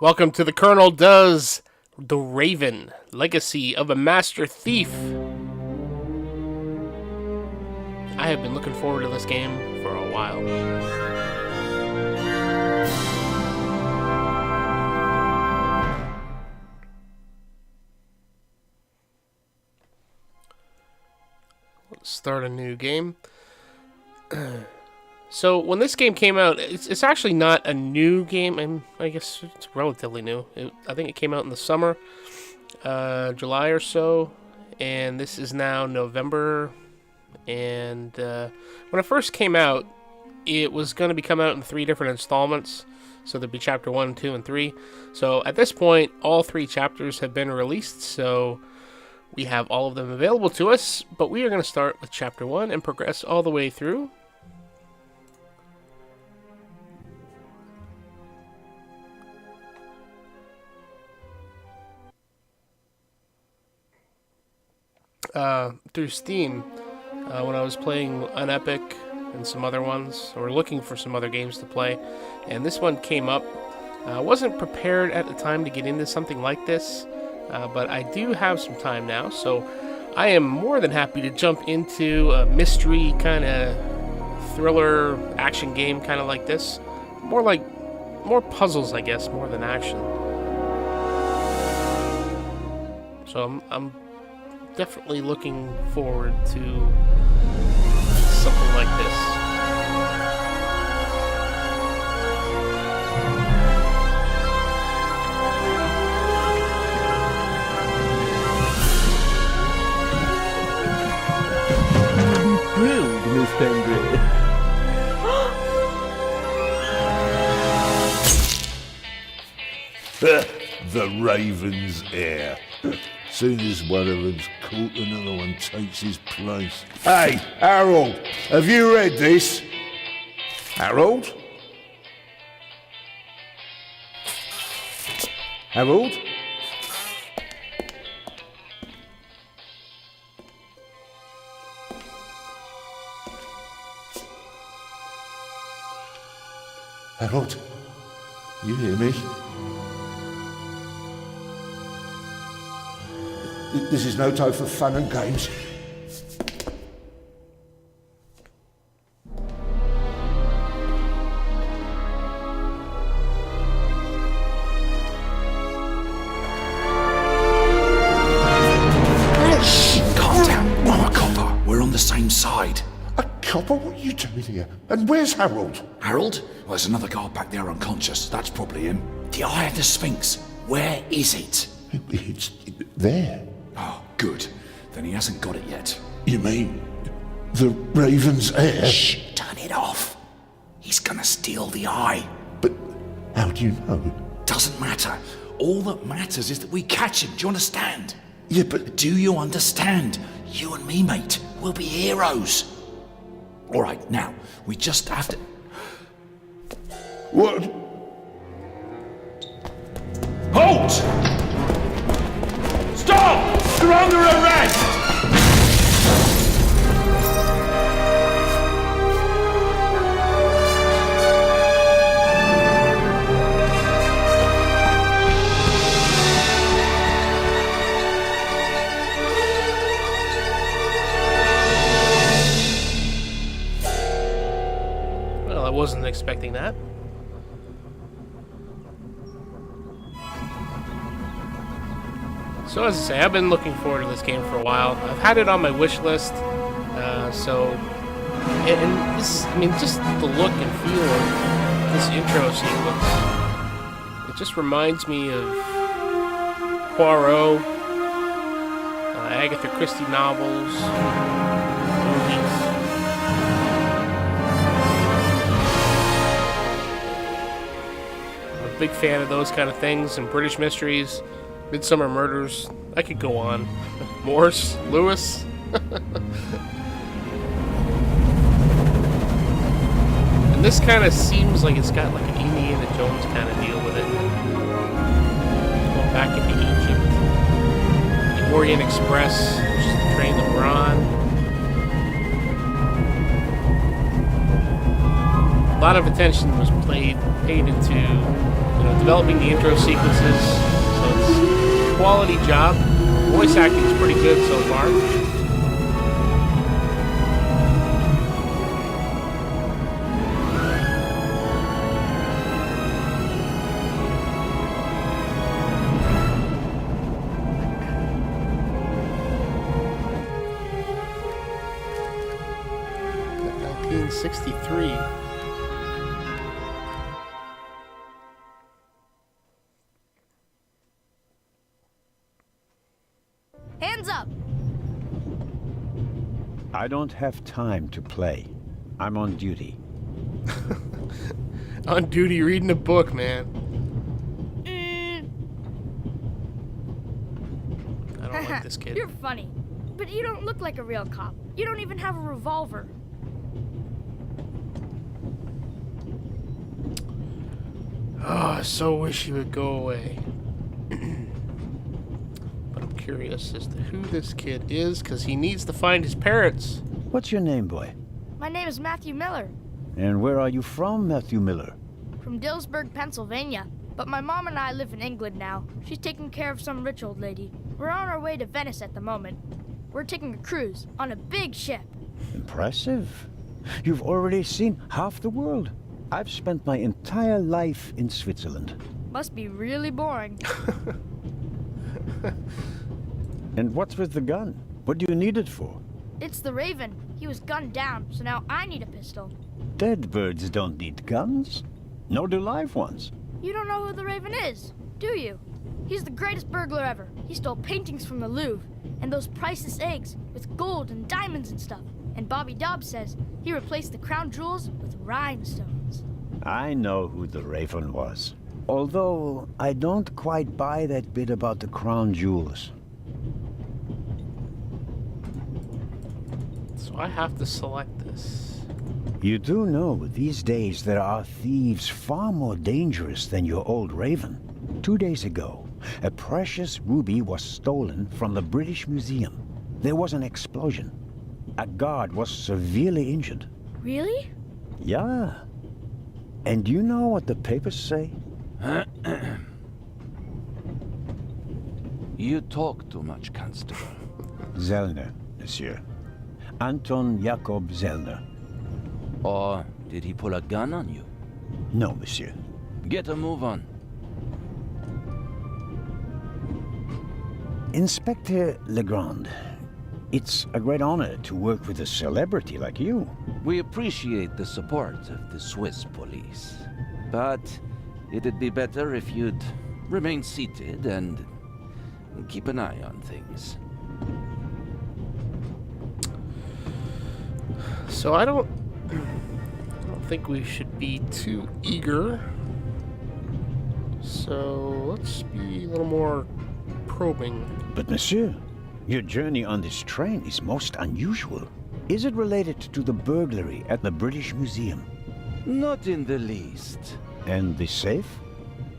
Welcome to the Kerrnel Does The Raven, Legacy of a Master Thief. I have been looking forward to this game for a while. Let's start a new game. So when this game came out, it's actually not a new game. I guess it's relatively new. I think it came out in the summer, July or so, and this is now November. And when it first came out, it was going to be come out in 3 different installments. So there'd be Chapter 1, 2, and 3. So at this point, all 3 chapters have been released, so we have all of them available to us. But we are going to start with Chapter 1 and progress all the way through. Through Steam, when I was playing Unepic and some other ones, or looking for some other games to play, and this one came up. I wasn't prepared at the time to get into something like this, but I do have some time now, so I am more than happy to jump into a mystery kind of thriller action game kind of like this. More puzzles, I guess, more than action. So I'm definitely looking forward to something like this. Grilled, Miss Pendry. The Raven's heir. Soon as one of them's caught, another one takes his place. Hey, Harold, have you read this? Harold? Harold? Harold? You hear me? This is no time for fun and games. Shh! Calm down. I'm a copper. We're on the same side. A copper? What are you doing here? And where's Harold? Harold? Well, there's another guard back there unconscious. That's probably him. The Eye of the Sphinx. Where is it? It's there. Oh, good. Then he hasn't got it yet. You mean the Raven's heir? Shh! Turn it off. He's gonna steal the eye. But how do you know? Doesn't matter. All that matters is that we catch him. Do you understand? Yeah, but Do you understand? You and me, mate. We'll be heroes. All right, now, we just have to... what? Halt! Stop! You're under arrest! Well, I wasn't expecting that. So as I say, I've been looking forward to this game for a while. I've had it on my wish list, and this, I mean, just the look and feel of this intro sequence, it just reminds me of Poirot, Agatha Christie novels, movies. I'm a big fan of those kind of things and British mysteries. Midsummer Murders. I could go on. Morse, Lewis. And this kind of seems like it's got like an Indiana Jones kind of deal with it. Going back into Egypt. The Orient Express, which is the train that we're on. A lot of attention was paid into developing the intro sequences. So it's a quality job. Voice acting is pretty good so far. Got 1963. Hands up! I don't have time to play. I'm on duty. On duty reading a book, man. I don't like this kid. You're funny, but you don't look like a real cop. You don't even have a revolver. Oh, I so wish he would go away. But I'm curious as to who this kid is, because he needs to find his parents. What's your name, boy? My name is Matthew Miller, And where are you from, Matthew Miller? from Dillsburg, Pennsylvania. But my mom and I live in England now. She's taking care of some rich old lady. We're on our way to Venice at the moment. We're taking a cruise on a big ship. Impressive. You've already seen half the world. I've spent my entire life in Switzerland. Must be really boring. And what's with the gun? What do you need it for? It's the Raven. He was gunned down, so now I need a pistol. Dead birds don't need guns. Nor do live ones. You don't know who the Raven is, do you? He's the greatest burglar ever. He stole paintings from the Louvre, and those priceless eggs with gold and diamonds and stuff. And Bobby Dobbs says he replaced the crown jewels with rhinestones. I know who the Raven was. Although, I don't quite buy that bit about the crown jewels. So I have to select this. You do know these days there are thieves far more dangerous than your old Raven. 2 days ago, a precious ruby was stolen from the British Museum. There was an explosion. A guard was severely injured. Really? Yeah. And do you know what the papers say? You talk too much, Constable. Zellner, monsieur. Anton Jakob Zellner. Or did he pull a gun on you? No, monsieur. Get a move on. Inspector Legrand, it's a great honor to work with a celebrity like you. We appreciate the support of the Swiss police. But it'd be better if you'd remain seated and keep an eye on things. So I don't think we should be too eager. So let's be a little more probing. But monsieur, your journey on this train is most unusual. Is it related to the burglary at the British Museum? Not in the least. And the safe?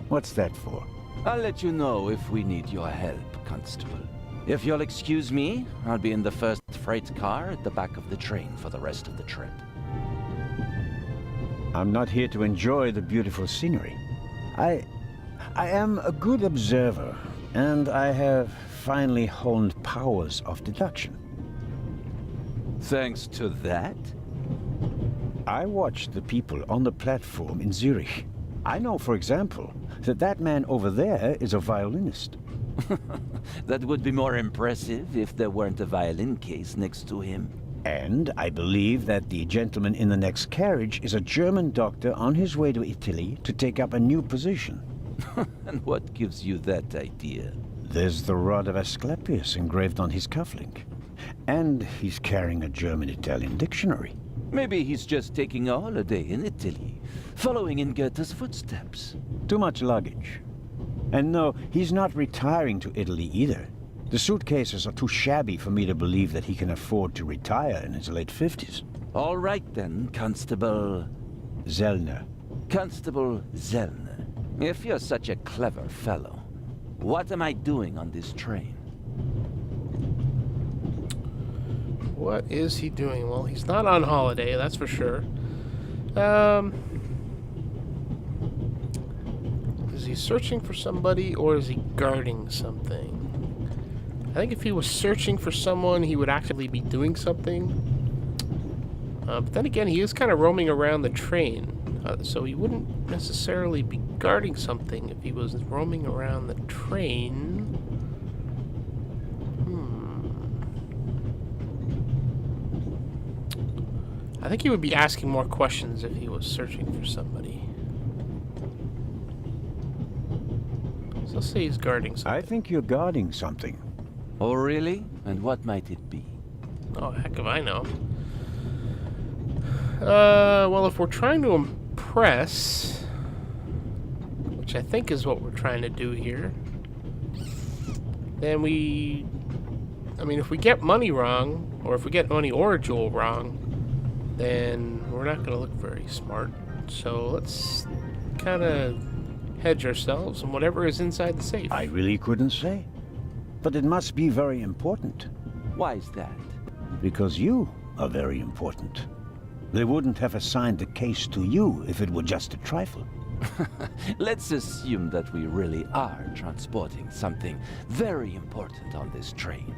What's that for? I'll let you know if we need your help, Constable. If you'll excuse me, I'll be in the first freight car at the back of the train for the rest of the trip. I'm not here to enjoy the beautiful scenery. I am a good observer, and I have finally honed powers of deduction. Thanks to that? I watched the people on the platform in Zurich. I know, for example, that man over there is a violinist. That would be more impressive if there weren't a violin case next to him. And I believe that the gentleman in the next carriage is a German doctor on his way to Italy to take up a new position. And what gives you that idea? There's the rod of Asclepius engraved on his cufflink. And he's carrying a German-Italian dictionary. Maybe he's just taking a holiday in Italy, following in Goethe's footsteps. Too much luggage. And no, he's not retiring to Italy either. The suitcases are too shabby for me to believe that he can afford to retire in his late 50s. All right then, Constable... Zellner. Constable Zellner. If you're such a clever fellow, what am I doing on this train? What is he doing? Well, he's not on holiday, that's Is he searching for somebody or is he guarding something? I think if he was searching for someone, he would actively be doing something. But then again, he is kind of roaming around the train. So he wouldn't necessarily be guarding something if he was roaming around the train. I think he would be asking more questions if he was searching for somebody. So let's say he's guarding something. I think you're guarding something. Oh, really? And what might it be? Oh, heck if I know. Well, if we're trying to impress, which I think is what we're trying to do here, then I mean, if we get money wrong, or if we get money or a jewel wrong, then we're not going to look very smart. So let's kind of hedge ourselves on whatever is inside the safe. I really couldn't say. But it must be very important. Why is that? Because you are very important. They wouldn't have assigned the case to you if it were just a trifle. Let's assume that we really are transporting something very important on this train.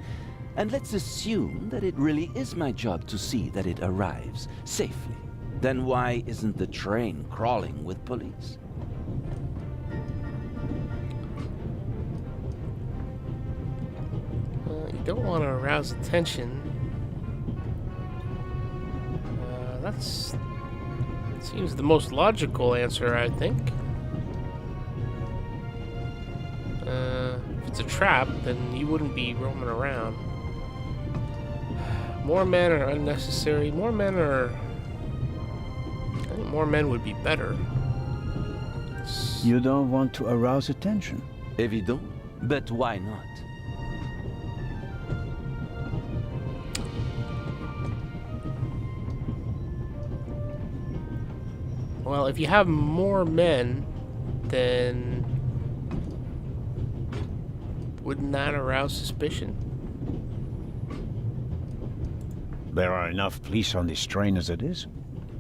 And let's assume that it really is my job to see that it arrives safely. Then why isn't the train crawling with police? You don't want to arouse attention. That seems the most logical answer, I think. If it's a trap, then you wouldn't be roaming around. More men are unnecessary. I think more men would be better. You don't want to arouse attention. Évident, but why not? Well, if you have more men, then wouldn't that arouse suspicion? There are enough police on this train as it is.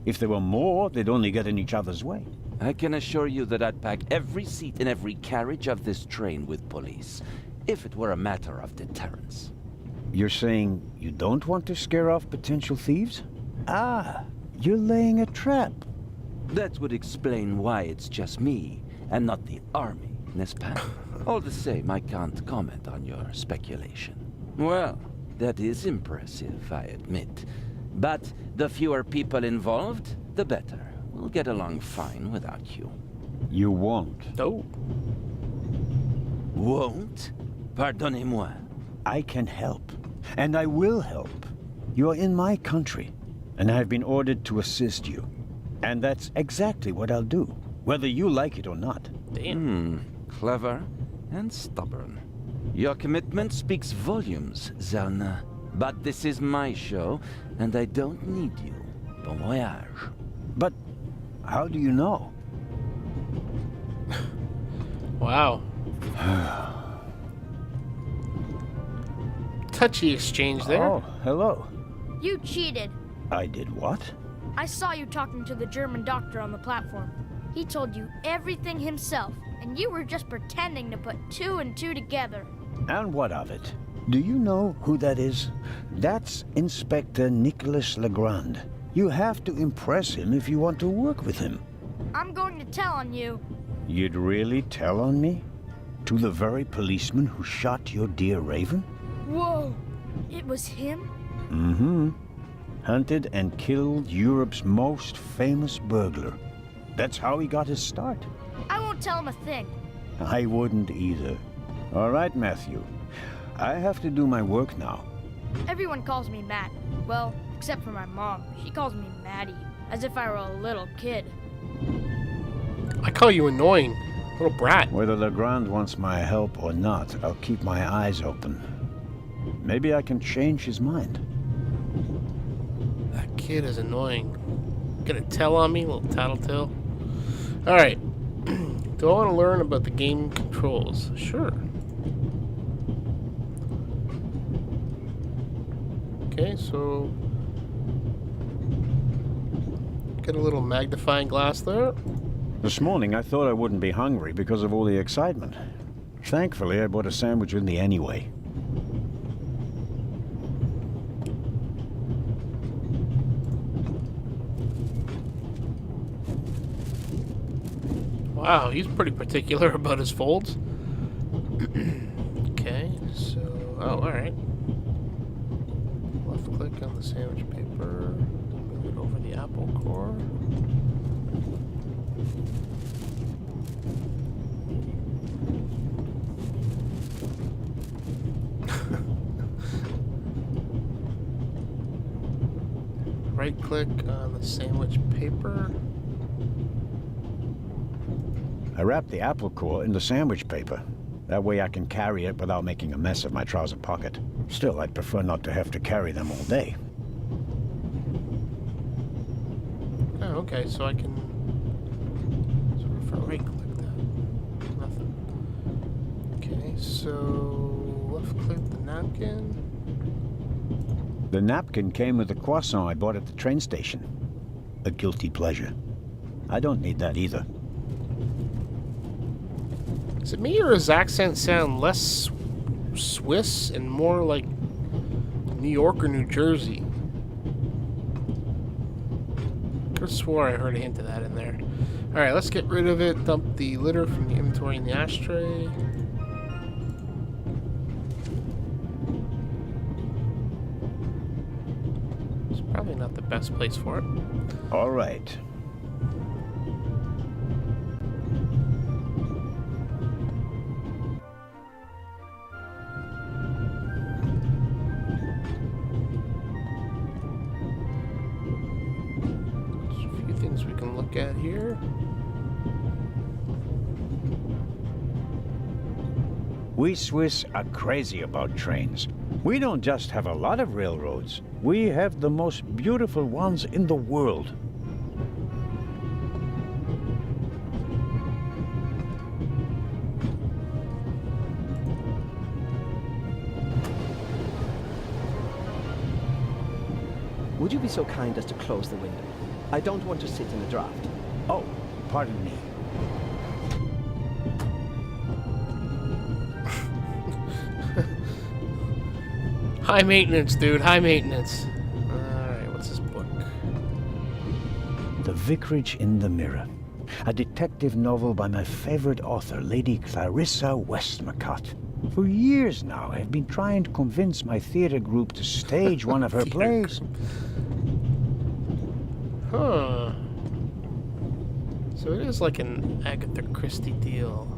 If there were more, they'd only get in each other's way. I can assure you that I'd pack every seat in every carriage of this train with police, if it were a matter of deterrence. You're saying you don't want to scare off potential thieves? Ah, you're laying a trap. That would explain why it's just me, and not the army, n'est-ce pas? All the same, I can't comment on your speculation. Well, that is impressive, I admit. But the fewer people involved, the better. We'll get along fine without you. You won't. No. Won't? Pardonnez-moi. I can help, and I will help. You're in my country, and I've been ordered to assist you. And that's exactly what I'll do, whether you like it or not. Damn. Clever and stubborn. Your commitment speaks volumes, Zellner. But this is my show, and I don't need you. Bon voyage. But how do you know? Wow. Touchy exchange there. Oh, hello. You cheated. I did what? I saw you talking to the German doctor on the platform. He told you everything himself, and you were just pretending to put two and two together. And what of it? Do you know who that is? That's Inspector Nicolas Legrand. You have to impress him if you want to work with him. I'm going to tell on you. You'd really tell on me? To the very policeman who shot your dear Raven? Whoa! It was him? Mm-hmm. Hunted and killed Europe's most famous burglar. That's how he got his start. I won't tell him a thing. I wouldn't either. All right, Matthew. I have to do my work now. Everyone calls me Matt. Well, except for my mom. She calls me Maddie, as if I were a little kid. I call you annoying. Little brat. Whether Legrand wants my help or not, I'll keep my eyes open. Maybe I can change his mind. That kid is annoying. Gonna tell on me, little tattletale? Alright. Do I want to learn about the game controls? Sure. Okay, so... Get a little magnifying glass there. This morning I thought I wouldn't be hungry because of all the excitement. Thankfully, I bought a sandwich with me anyway. Wow, he's pretty particular about his folds. Okay, so... Oh, alright. Left click on the sandwich paper. Move it over the apple core. Right click on the sandwich paper. I wrapped the apple core in the sandwich paper. That way I can carry it without making a mess of my trouser pocket. Still, I'd prefer not to have to carry them all day. Oh, okay, so I can... So if I right-click that... Nothing. Okay, so... Left-click the napkin. The napkin came with the croissant I bought at the train station. A guilty pleasure. I don't need that either. Is it me or does accent sound less Swiss and more like New York or New Jersey? I could have swore I heard a hint of that in there. Alright, let's get rid of it. Dump the litter from the inventory in the ashtray. It's probably not the best place for it. All right. At here. We Swiss are crazy about trains. We don't just have a lot of railroads. We have the most beautiful ones in the world. Would you be so kind as to close the window? I don't want to sit in a draft. Oh, pardon me. High maintenance, dude. High maintenance. Alright, what's this book? The Vicarage in the Mirror. A detective novel by my favorite author, Lady Clarissa Westmacott. For years now, I've been trying to convince my theater group to stage one of her plays. Huh. So it is like an Agatha Christie deal.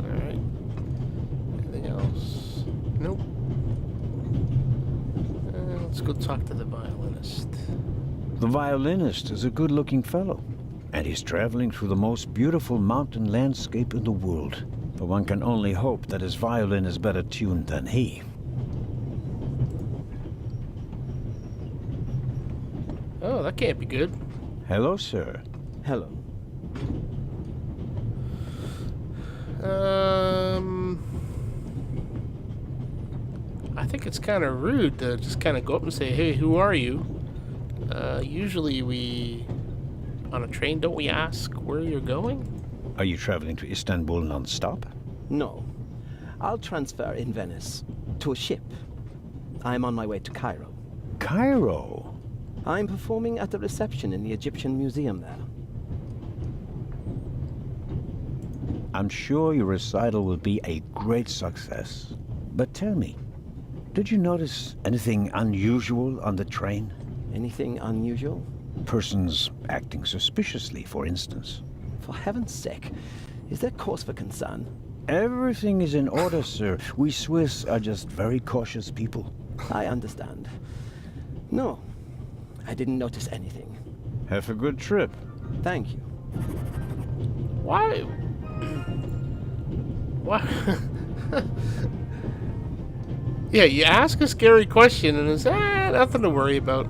Alright. Anything else? Nope. Let's go talk to the violinist. The violinist is a good-looking fellow, and he's traveling through the most beautiful mountain landscape in the world. But one can only hope that his violin is better tuned than he. Oh, that can't be good. Hello, sir. Hello. I think it's kind of rude to just kind of go up and say, "Hey, who are you?" Usually we, on a train, don't we ask where you're going? Are you traveling to Istanbul non-stop? No. I'll transfer in Venice to a ship. I'm on my way to Cairo. Cairo? I'm performing at the reception in the Egyptian Museum there. I'm sure your recital will be a great success. But tell me, did you notice anything unusual on the train? Anything unusual? Persons acting suspiciously, for instance. For heaven's sake, is there cause for concern? Everything is in order, sir. We Swiss are just very cautious people. I understand. No, I didn't notice anything. Have a good trip. Thank you. Why? Why? Yeah, you ask a scary question and it's nothing to worry about.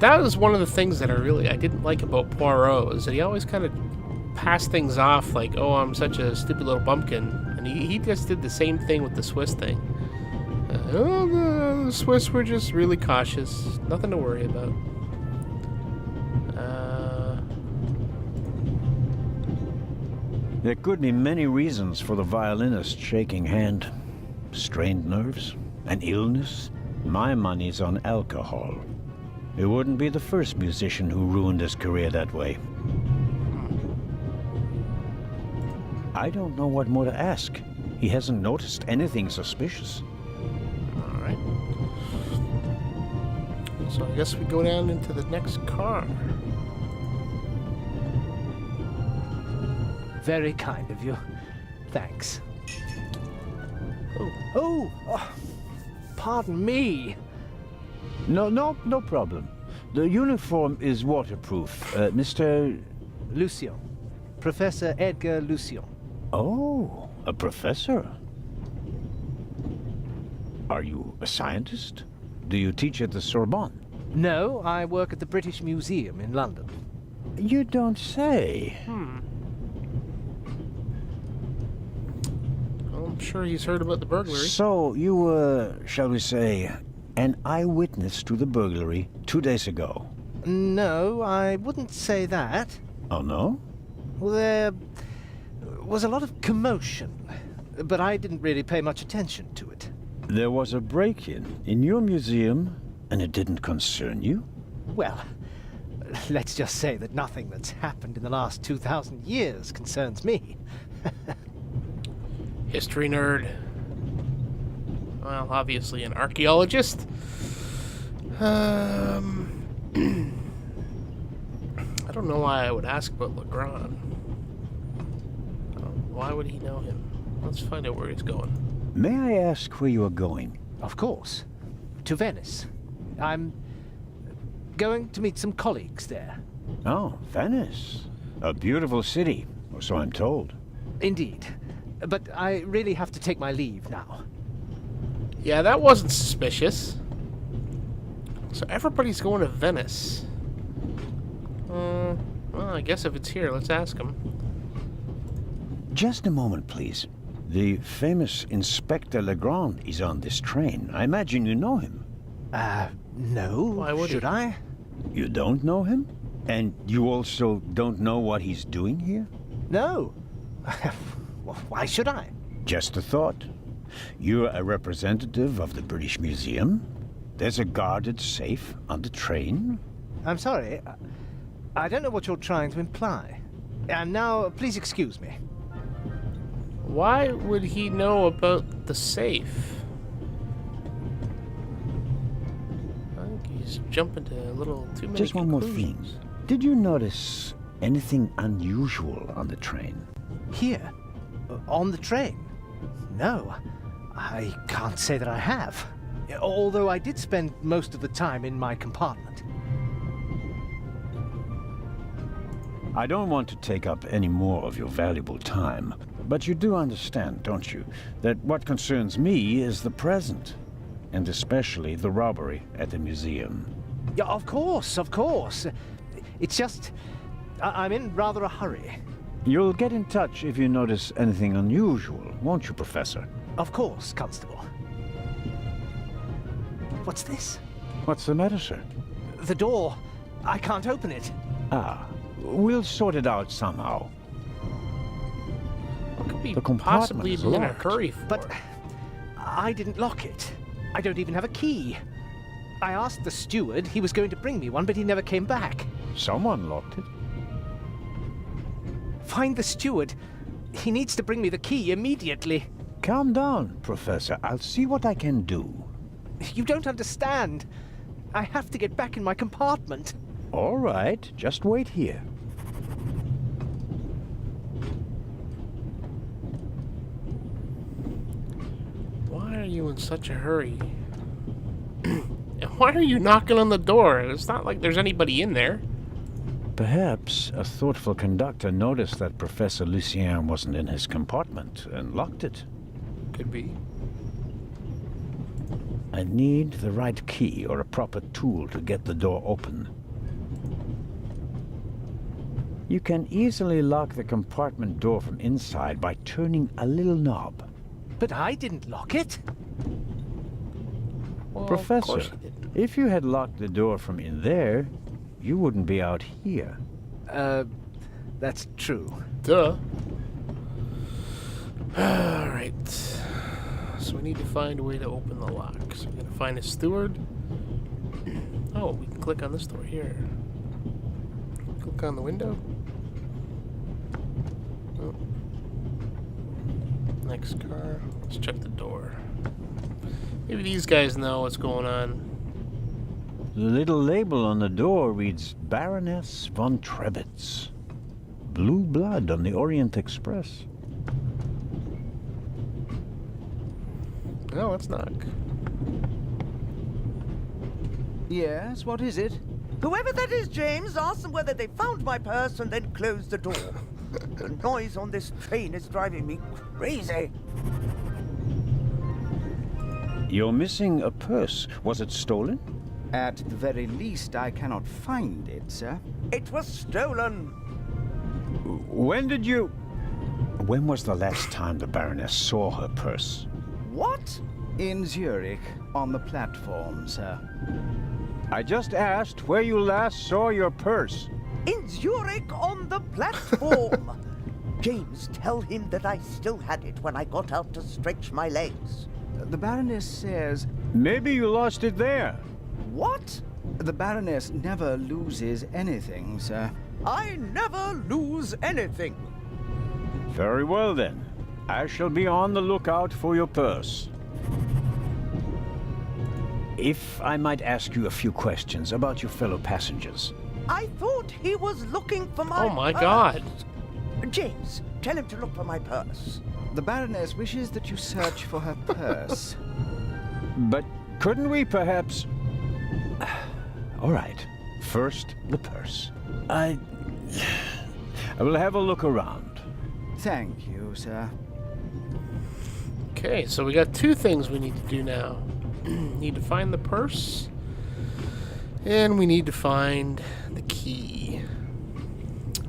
That was one of the things that I didn't like about Poirot, is that he always kind of passed things off like, oh, I'm such a stupid little bumpkin. And he just did the same thing with the Swiss thing. The Swiss were just really cautious. Nothing to worry about. There could be many reasons for the violinist's shaking hand. Strained nerves, an illness. My money's on alcohol. It wouldn't be the first musician who ruined his career that way. I don't know what more to ask. He hasn't noticed anything suspicious. All right. So I guess we go down into the next car. Very kind of you. Thanks. Oh. Oh, pardon me. No problem. The uniform is waterproof. Mr. Lucien. Professor Edgar Lucien. Oh, a professor. Are you a scientist? Do you teach at the Sorbonne? No, I work at the British Museum in London. You don't say. Well, I'm sure he's heard about the burglary. So, you were, shall we say, an eyewitness to the burglary 2 days ago? No, I wouldn't say that. Oh, no? Well, there was a lot of commotion, but I didn't really pay much attention to it. There was a break-in in your museum, and it didn't concern you? Well, let's just say that nothing that's happened in the last 2,000 years concerns me. History nerd. Well, obviously an archaeologist. I don't know why I would ask about Legrand. Why would he know him? Let's find out where he's going. May I ask where you are going? Of course. To Venice. I'm going to meet some colleagues there. Oh, Venice. A beautiful city, or so I'm told. Indeed. But I really have to take my leave now. Yeah, that wasn't suspicious. So everybody's going to Venice. Well, I guess if it's here, let's ask him. Just a moment, please. The famous Inspector Legrand is on this train. I imagine you know him. No. Why would Should he? I? You don't know him? And you also don't know what he's doing here? No. Well, why should I? Just a thought. You're a representative of the British Museum. There's a guarded safe on the train. I'm sorry. I don't know what you're trying to imply. And now, please excuse me. Why would he know about the safe? I think he's jumping to a little too many Just one more thing. conclusions. Did you notice anything unusual on the train? Here? On the train? No. I can't say that I have. Although I did spend most of the time in my compartment. I don't want to take up any more of your valuable time, but you do understand, don't you, that what concerns me is the present, and especially the robbery at the museum. Yeah, of course, of course. It's just, I'm in rather a hurry. You'll get in touch if you notice anything unusual, won't you, Professor? Of course, Constable. What's this? What's the matter, sir? The door. I can't open it. Ah, we'll sort it out somehow. What could be The compartment possibly is in a locked. hurry for? But I didn't lock it. I don't even have a key. I asked the steward. He was going to bring me one, but he never came back. Someone locked it. Find the steward. He needs to bring me the key immediately. Calm down, Professor. I'll see what I can do. You don't understand. I have to get back in my compartment. All right, just wait here. Why are you in such a hurry? And why are you knocking on the door? It's not like there's anybody in there. Perhaps a thoughtful conductor noticed that Professor Lucien wasn't in his compartment and locked it. Could be. I need the right key or a proper tool to get the door open. You can easily lock the compartment door from inside by turning a little knob. But I didn't lock it. Well, of Professor, course he didn't. if you had locked the door from in there, you wouldn't be out here. That's true. Duh. Alright. So we need to find a way to open the lock. So we're going to find a steward. Oh, we can click on this door here. Click on the window. Oh. Next car. Let's check the door. Maybe these guys know what's going on. The little label on the door reads Baroness von Trebitz. Blue blood on the Orient Express. Oh, let's knock. Yes, what is it? Whoever that is, James, ask them whether they found my purse and then closed the door. The noise on this train is driving me crazy. You're missing a purse. Was it stolen? At the very least, I cannot find it, sir. It was stolen. When was the last time the Baroness saw her purse? What? In Zurich, on the platform, sir. I just asked where you last saw your purse. In Zurich on the platform. James, tell him that I still had it when I got out to stretch my legs. The Baroness says... Maybe you lost it there. What? The Baroness never loses anything, sir. I never lose anything. Very well then. I shall be on the lookout for your purse. If I might ask you a few questions about your fellow passengers. I thought he was looking for my Oh my purse. God. James, tell him to look for my purse. The Baroness wishes that you search for her purse. But couldn't we perhaps... All right. First, the purse. I will have a look around. Thank you, sir. Okay, so we got two things we need to do now. Need to find the purse, and we need to find the key.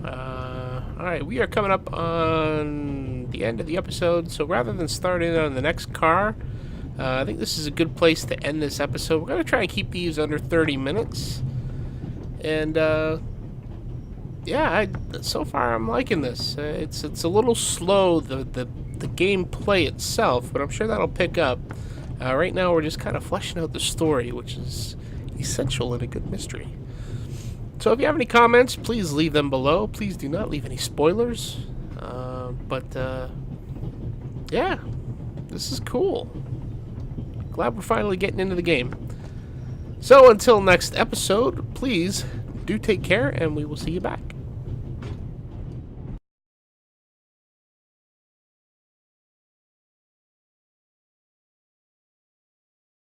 Alright, we are coming up on the end of the episode, so rather than starting on the next car, I think this is a good place to end this episode. We're going to try and keep these under 30 minutes. And, yeah, so far I'm liking this. It's a little slow, the gameplay itself, but I'm sure that'll pick up. Right now we're just kind of fleshing out the story, which is essential in a good mystery. So if you have any comments, please leave them below. Please do not leave any spoilers. Yeah, this is cool. Glad we're finally getting into the game. So until next episode, please do take care, and we will see you back.